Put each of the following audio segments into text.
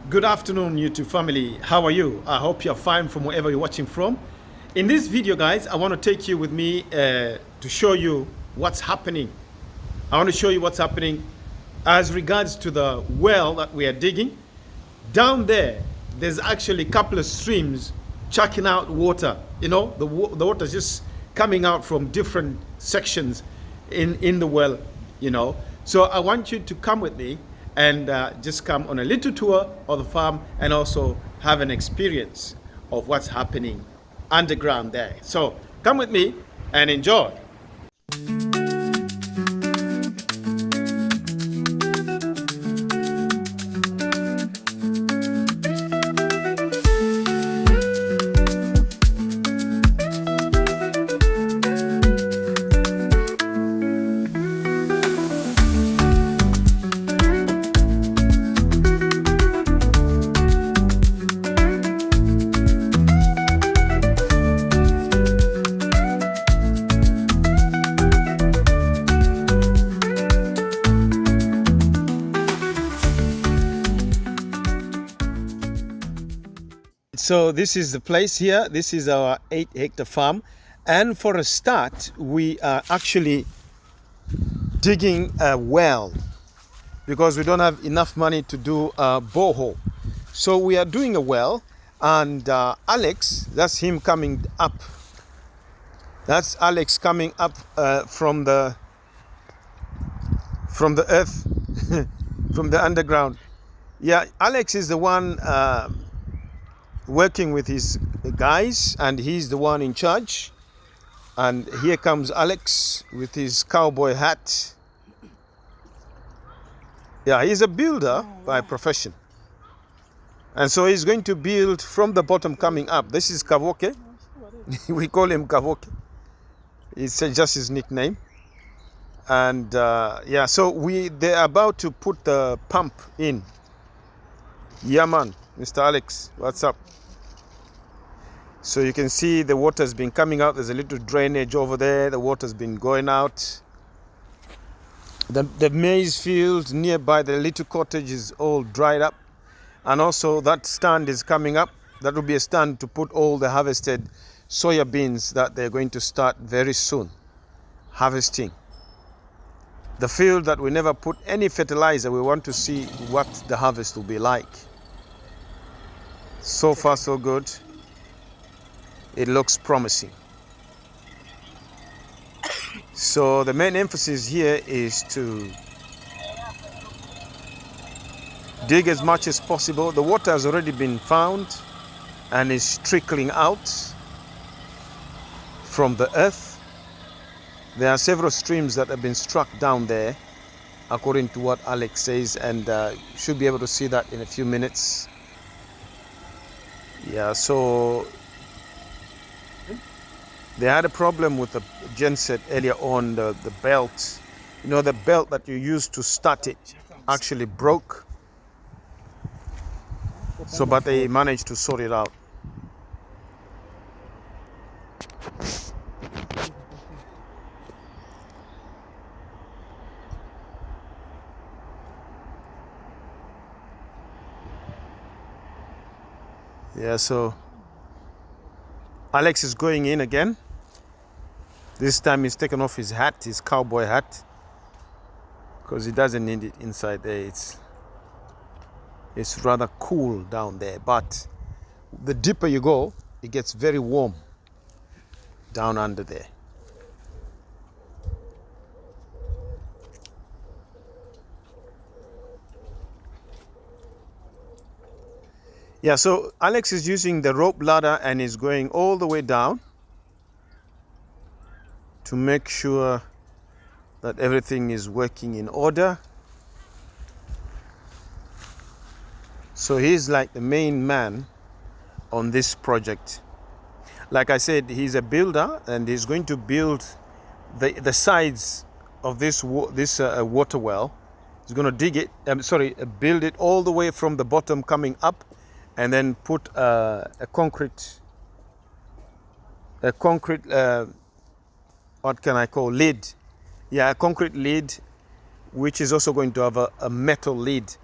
Good afternoon, YouTube family. How are you? I hope you're fine from wherever you're watching from. In this video, guys, I want to take you with me to show you what's happening. I want to show you what's happening as regards to the well that we are digging. Down there, there's actually a couple of streams chucking out water. You know, the water is just coming out from different sections in the well, you know. So I want you to come with me and just come on a little tour of the farm and also have an experience of what's happening underground there. So come with me and enjoy. So this is the place here. This is our 8-hectare farm. And for a start, we are actually digging a well because we don't have enough money to do a borehole. So we are doing a well, and Alex, that's him coming up. That's Alex coming up from the earth, from the underground. Yeah, Alex is the one working with his guys, and he's the one in charge. And here comes Alex with his cowboy hat. Yeah, he's a builder by profession, and so he's going to build from the bottom coming up. This is Kavoke. We call him Kavoke. It's just his nickname. And yeah, so they're about to put the pump in. Yeah, man, Mr. Alex, what's up? So you can see the water's been coming out. There's a little drainage over there. The water's been going out. The maize field nearby the little cottage is all dried up. And also that stand is coming up. That will be a stand to put all the harvested soya beans that they're going to start very soon harvesting. The field that we never put any fertilizer, we want to see what the harvest will be like. So far, so good. It looks promising. So the main emphasis here is to dig as much as possible. The water has already been found and is trickling out from the earth. There are several streams that have been struck down there, according to what Alex says, and you should be able to see that in a few minutes. Yeah, so they had a problem with the genset earlier on. The belt, you know, the belt that you use to start it actually broke. So, but they managed to sort it out. Yeah, so Alex is going in again. This time he's taken off his hat, his cowboy hat, because he doesn't need it inside there. It's rather cool down there, but the deeper you go, it gets very warm down under there. Yeah, so Alex is using the rope ladder and is going all the way down to make sure that everything is working in order. So he's like the main man on this project. Like I said, he's a builder, and he's going to build the sides of this water well. He's going to dig it, build it all the way from the bottom coming up, and then put a concrete, what can I call, lid? Yeah, a concrete lid, which is also going to have a metal lid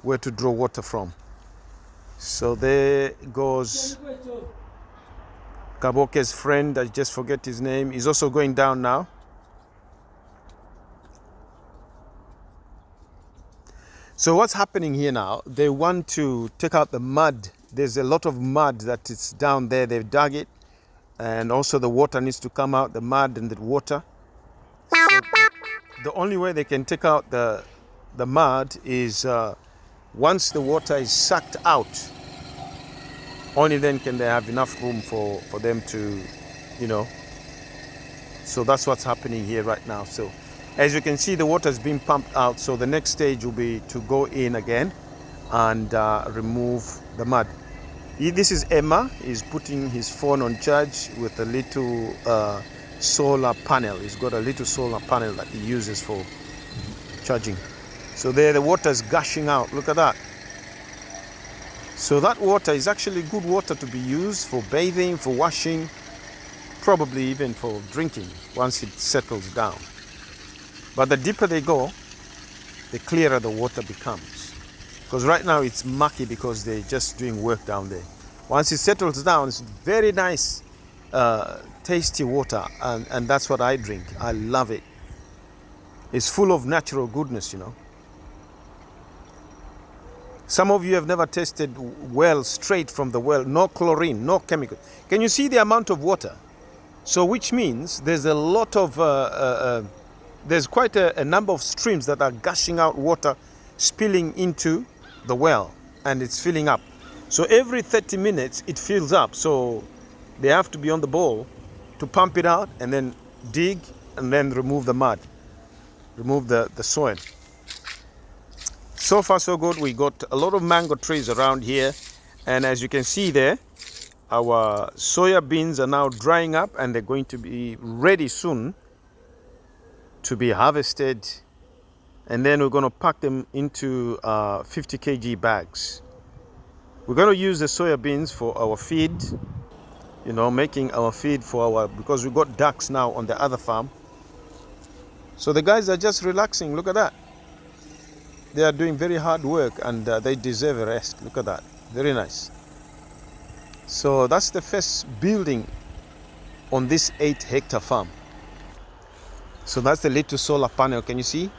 where to draw water from. So there goes Kaboke's friend, I just forget his name, is also going down now. So what's happening here now, they want to take out the mud. There's a lot of mud that is down there. They've dug it, and also the water needs to come out, the mud and the water. So the only way they can take out the mud is once the water is sucked out. Only then can they have enough room for them to, you know. So that's what's happening here right now. So as you can see, the water is being pumped out. So the next stage will be to go in again and remove the mud. This is Emma. He's putting his phone on charge with a little solar panel. He's got a little solar panel that he uses for charging. So there the water is gushing out. Look at that. So that water is actually good water to be used for bathing, for washing, probably even for drinking once it settles down. But the deeper they go, the clearer the water becomes. Because right now it's mucky because they're just doing work down there. Once it settles down, it's very nice, tasty water, and that's what I drink. I love it. It's full of natural goodness, you know. Some of you have never tasted well straight from the well, no chlorine, no chemical. Can you see the amount of water? So which means there's a lot of, there's quite a number of streams that are gushing out water, spilling into the well, and it's filling up. So every 30 minutes it fills up. So they have to be on the ball to pump it out and then dig and then remove the mud, remove the soil. So far so good. We got a lot of mango trees around here, and as you can see there, our soya beans are now drying up and they're going to be ready soon to be harvested, and then we're going to pack them into 50 kg bags. We're going to use the soya beans for our feed, you know, making our feed for our, because we've got ducks now on the other farm. So the guys are just relaxing. Look at that. They are doing very hard work, and they deserve a rest. Look at that. Very nice. So that's the first building on this 8-hectare farm. So that's the little solar panel. Can you see?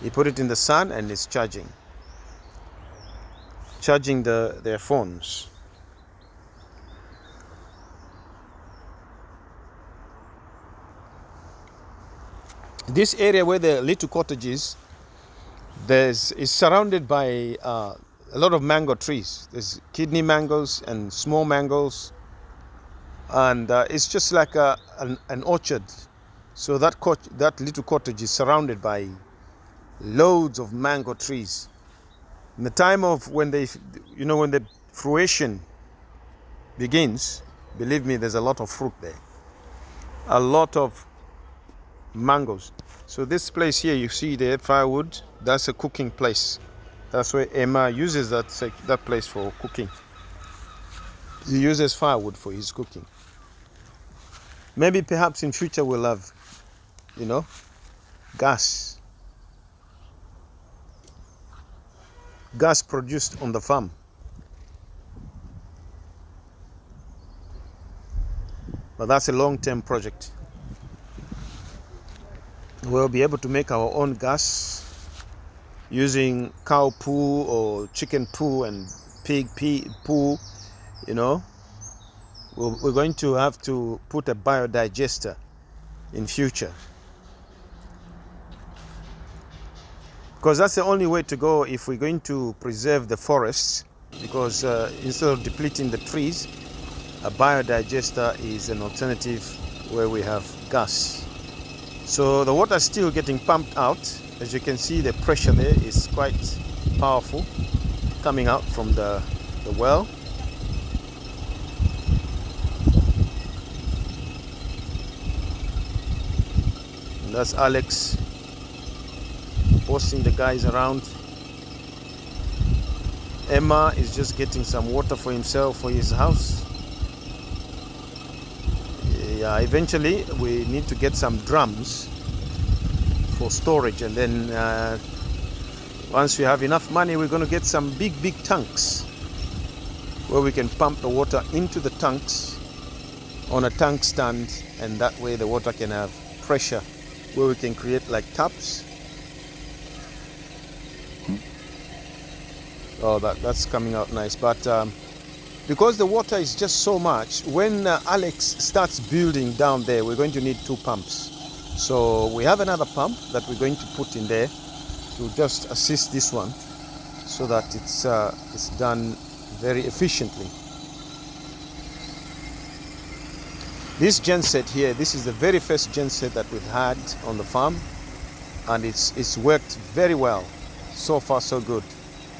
You put it in the sun and it's charging their phones. This area where the little cottage is, is surrounded by a lot of mango trees. There's kidney mangoes and small mangoes, and it's just like an orchard. So that little cottage is surrounded by loads of mango trees. In the time of when when the fruition begins, believe me, there's a lot of fruit there, a lot of mangoes. So this place here, you see there, firewood, that's a cooking place. That's where Emma uses that place for cooking. He uses firewood for his cooking. Maybe perhaps in future we'll have, you know, gas produced on the farm. But that's a long-term project. We'll be able to make our own gas using cow poo or chicken poo and pig poo, you know. We're going to have to put a biodigester in future, because that's the only way to go if we're going to preserve the forests, because instead of depleting the trees, a biodigester is an alternative where we have gas. So the water is still getting pumped out. As you can see, the pressure there is quite powerful coming out from the well. And that's Alex bossing the guys around. Emma is just getting some water for himself, for his house. Yeah, eventually we need to get some drums for storage, and then once we have enough money, we're going to get some big tanks where we can pump the water into the tanks on a tank stand, and that way the water can have pressure where we can create like taps. Oh, that's coming out nice. But because the water is just so much, when Alex starts building down there, we're going to need 2 pumps. So we have another pump that we're going to put in there to just assist this one, so that it's done very efficiently. This genset here, this is the very first genset that we've had on the farm, and it's worked very well. So far so good.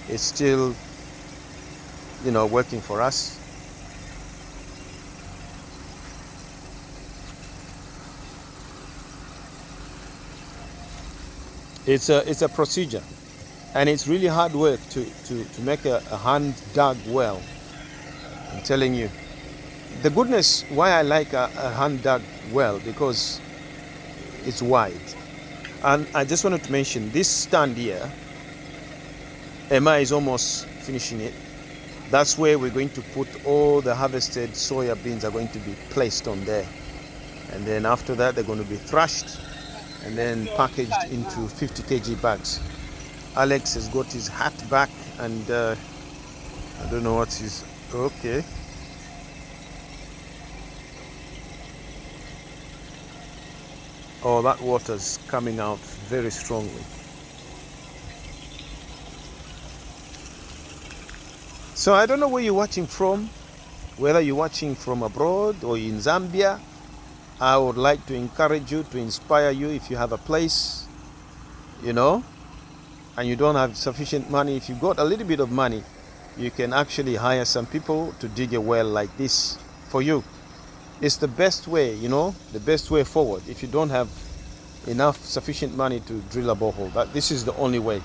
It's still, you know, working for us. It's a procedure, and it's really hard work to make a hand dug well. I'm telling you. The goodness why I like a hand dug well, because it's wide. And I just wanted to mention this stand here, Emma is almost finishing it. That's where we're going to put all the harvested soya beans are going to be placed on there. And then after that, they're going to be thrashed and then packaged into 50 kg bags. Alex has got his hat back, and I don't know what's his, okay. Oh, that water's coming out very strongly. So I don't know where you're watching from, whether you're watching from abroad or in Zambia. I would like to encourage you, to inspire you, if you have a place, you know, and you don't have sufficient money. If you've got a little bit of money, you can actually hire some people to dig a well like this for you. It's the best way, you know, the best way forward. If you don't have enough sufficient money to drill a borehole, this is the only way.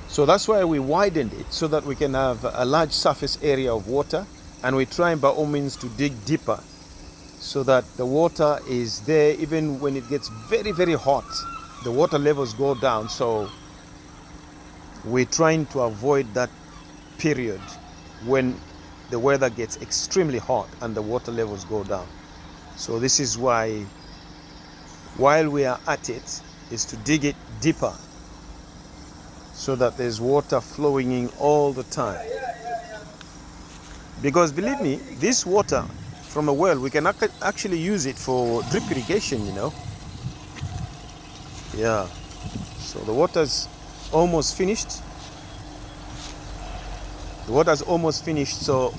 So that's why we widened it, so that we can have a large surface area of water, and we try by all means to dig deeper, so that the water is there even when it gets very, very hot. The water levels go down, so we're trying to avoid that period when the weather gets extremely hot and the water levels go down. So this is why, while we are at it, is to dig it deeper, so that there's water flowing in all the time. Because believe me, this water from a well, we can actually use it for drip irrigation, you know. Yeah. So the water's almost finished. The water's almost finished, so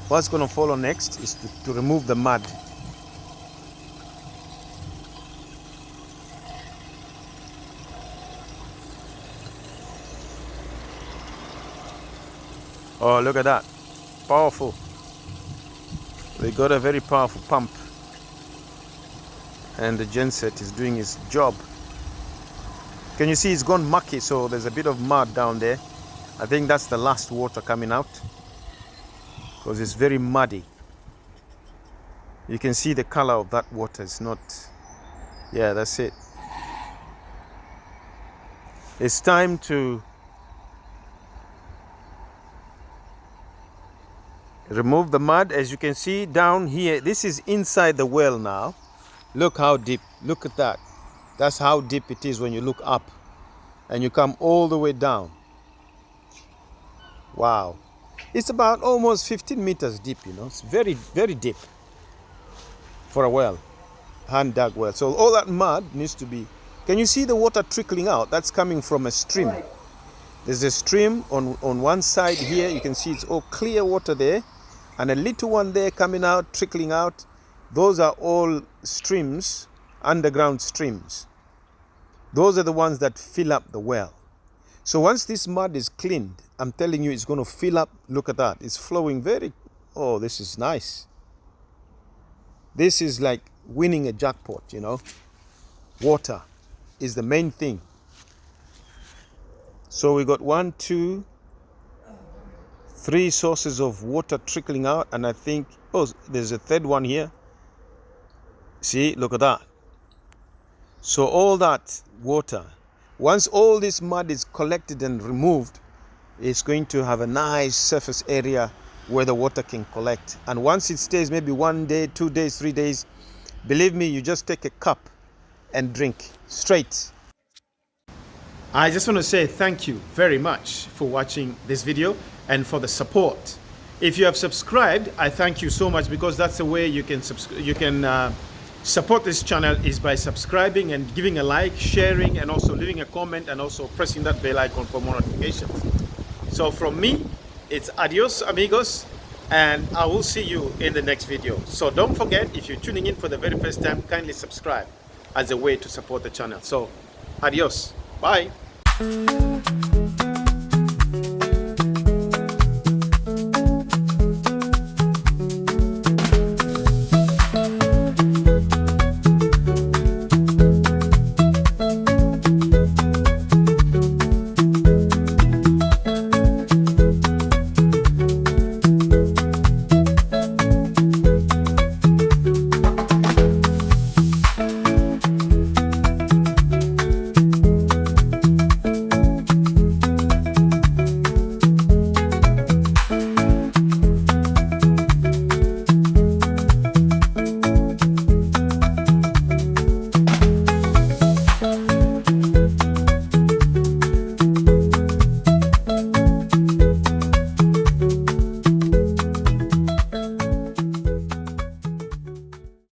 what's going to follow next is to remove the mud. Oh, look at that. Powerful. We got a very powerful pump, and the genset is doing its job. Can you see it's gone mucky, so there's a bit of mud down there. I think that's the last water coming out, because it's very muddy. You can see the color of that water. It's not, yeah, that's it. It's time to remove the mud. As you can see down here, this is inside the well now. Look how deep. Look at that. That's how deep it is when you look up and you come all the way down. Wow. It's about almost 15 meters deep, you know. It's very, very deep for a well, hand dug well. So all that mud needs to be, can you see the water trickling out? That's coming from a stream. There's a stream on one side here. You can see it's all clear water there, and a little one there coming out, trickling out. Those are all streams, underground streams. Those are the ones that fill up the well. So once this mud is cleaned, I'm telling you, it's going to fill up. Look at that. It's flowing very, oh, this is nice. This is like winning a jackpot, you know. Water is the main thing. So we got 1, 2, 3 sources of water trickling out, and I think, oh, there's a third one here. See, look at that. So all that water, once all this mud is collected and removed, it's going to have a nice surface area where the water can collect. And once it stays maybe 1 day, 2 days, 3 days, believe me, you just take a cup and drink straight. I just want to say thank you very much for watching this video and for the support. If you have subscribed, I thank you so much, because that's the way you can support this channel, is by subscribing and giving a like, sharing, and also leaving a comment, and also pressing that bell icon for more notifications. So from me, it's adios amigos, and I will see you in the next video. So don't forget, if you're tuning in for the very first time, kindly subscribe as a way to support the channel. So adios, bye.